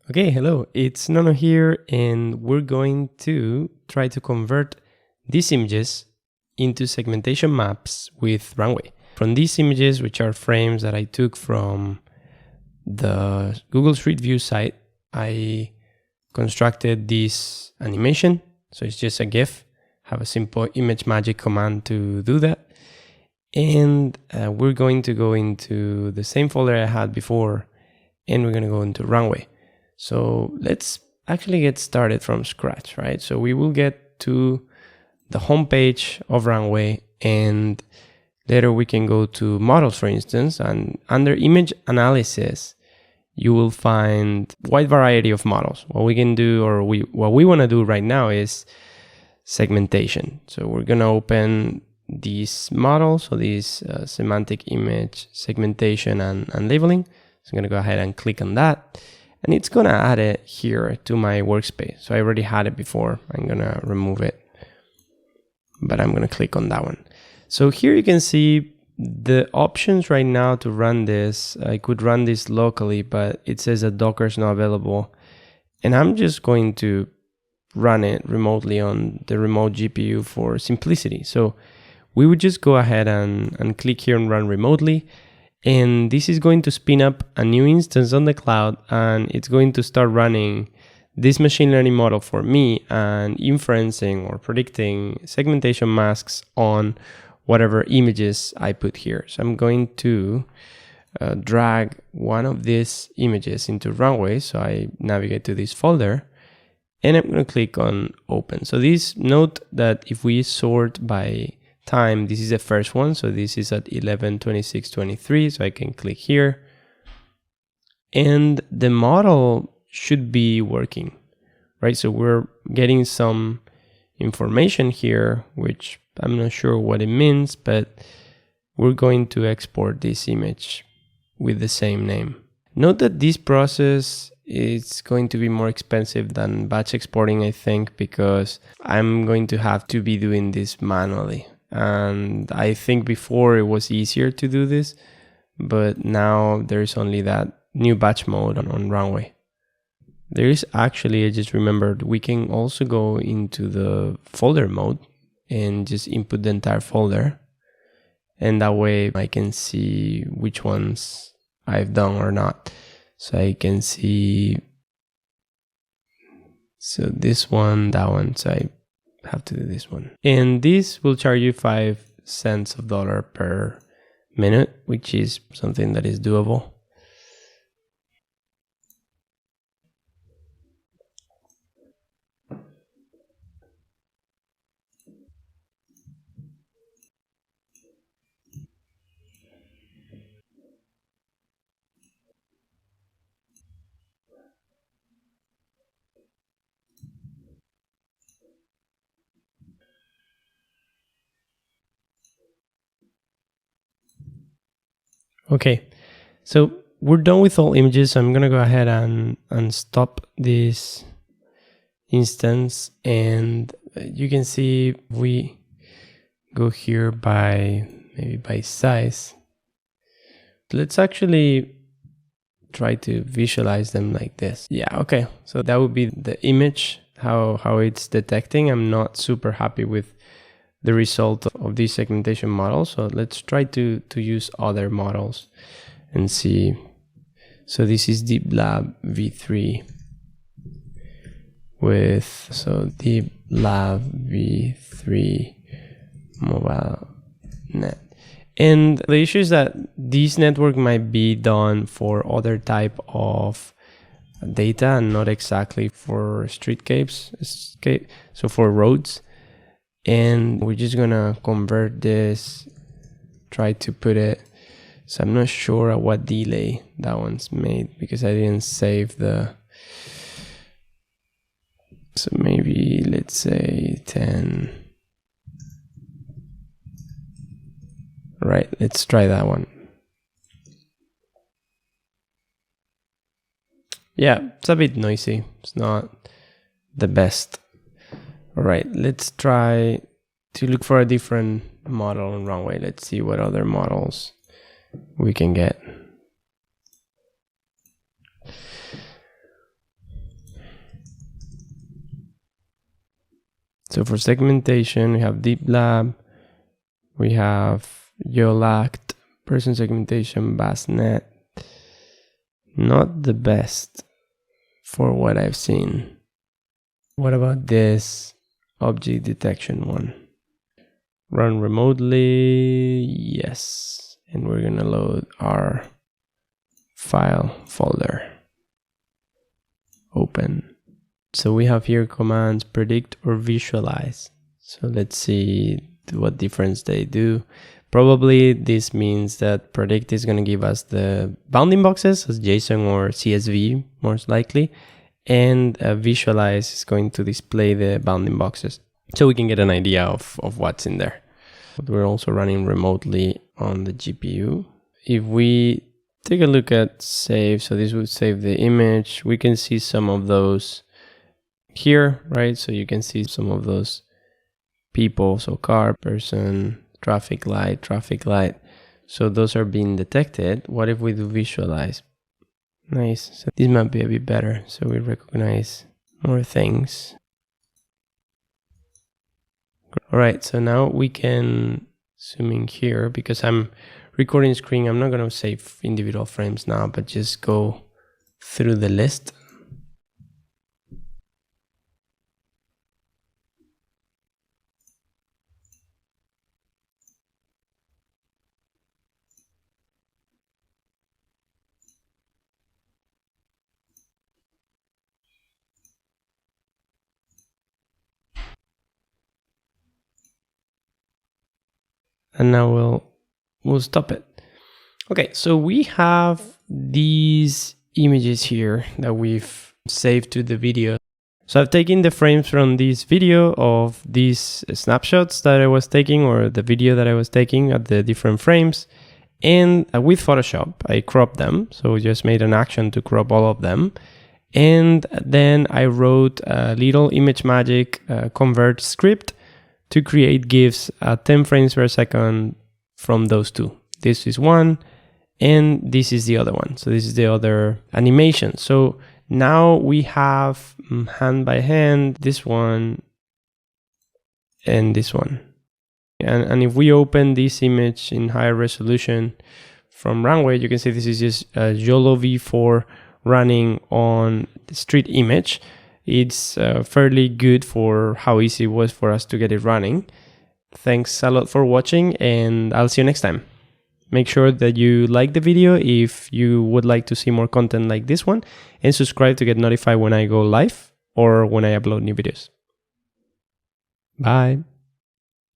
Okay, hello, it's Nono here, and we're going to try to convert these images into segmentation maps with Runway. From these images, which are frames that I took from the Google Street View site, I constructed this animation. So it's just a GIF. Have a simple ImageMagick command to do that. And we're going to go into the same folder I had before, and we're going to go into Runway. So let's actually get started from scratch, right? So we will get to the home page of Runway, and later we can go to models, for instance, and under image analysis, you will find a wide variety of models. What we can do, or what we want to do right now, is segmentation. So we're going to open these models, so these semantic image segmentation and labeling. So I'm going to go ahead and click on that. And it's going to add it here to my workspace. So I already had it before. I'm going to remove it, but I'm going to click on that one. So here you can see the options right now to run this. I could run this locally, but it says that Docker is not available. And I'm just going to run it remotely on the remote GPU for simplicity. So we would just go ahead and click here and run remotely. And this is going to spin up a new instance on the cloud, and it's going to start running this machine learning model for me and inferencing or predicting segmentation masks on whatever images I put here. So I'm going to drag one of these images into Runway. So I navigate to this folder, and I'm going to click on open. So this, note that if we sort by time, this is the first one, so this is at 11:26:23, so I can click here, and the model should be working, right? So we're getting some information here, which I'm not sure what it means, but we're going to export this image with the same name. Note that this process is going to be more expensive than batch exporting, I think, because I'm going to have to be doing this manually. And I think before it was easier to do this, but now there's only that new batch mode on Runway. There is actually, I just remembered, we can also go into the folder mode and just input the entire folder. And that way I can see which ones I've done or not. So I can see, so this one, that one, so I have to do this one. And this will charge you 5 cents per minute, which is something that is doable. Okay, so we're done with all images. So I'm going to go ahead and stop this instance. And you can see we go here maybe by size. Let's actually try to visualize them like this. Yeah, okay. So that would be the image, how it's detecting. I'm not super happy with the result of this segmentation model. So let's try to use other models and see. So this is DeepLabV3 with, so DeepLabV3 mobile net. And the issue is that this network might be done for other type of data and not exactly for streetscapes, so for roads. And we're just gonna convert this, try to put it, so I'm not sure at what delay that one's made because I didn't save the, so maybe let's say 10. All right, let's try that one. Yeah, it's a bit noisy. It's not the best. All right, let's try to look for a different model on Runway. Let's see what other models we can get. So for segmentation, we have DeepLab, we have YOLOv4, person segmentation, BASnet. Not the best for what I've seen. What about this object detection one? Run remotely, yes. And we're gonna load our file folder. Open. So we have here commands predict or visualize. So let's see what difference they do. Probably this means that predict is going to give us the bounding boxes as JSON or CSV, most likely. And visualize is going to display the bounding boxes, so we can get an idea of what's in there. But we're also running remotely on the GPU. If we take a look at save, so this would save the image. We can see some of those here, right? So you can see some of those people, so car, person, traffic light. So those are being detected. What if we do visualize? Nice. So this might be a bit better. So we recognize more things. All right. So now we can zoom in here because I'm recording screen. I'm not going to save individual frames now, but just go through the list. And now we'll stop it. Okay, so we have these images here that we've saved to the video. So I've taken the frames from this video of these snapshots that I was taking, or the video that I was taking at the different frames. And with Photoshop, I cropped them. So we just made an action to crop all of them. And then I wrote a little ImageMagick convert script to create GIFs at 10 frames per second from those two. This is one, and this is the other one. So this is the other animation. So now we have hand by hand, this one, and this one. And if we open this image in higher resolution from Runway, you can see this is just YOLOv4 running on the street image. It's fairly good for how easy it was for us to get it running. Thanks a lot for watching, and I'll see you next time. Make sure that you like the video if you would like to see more content like this one, and subscribe to get notified when I go live or when I upload new videos. Bye.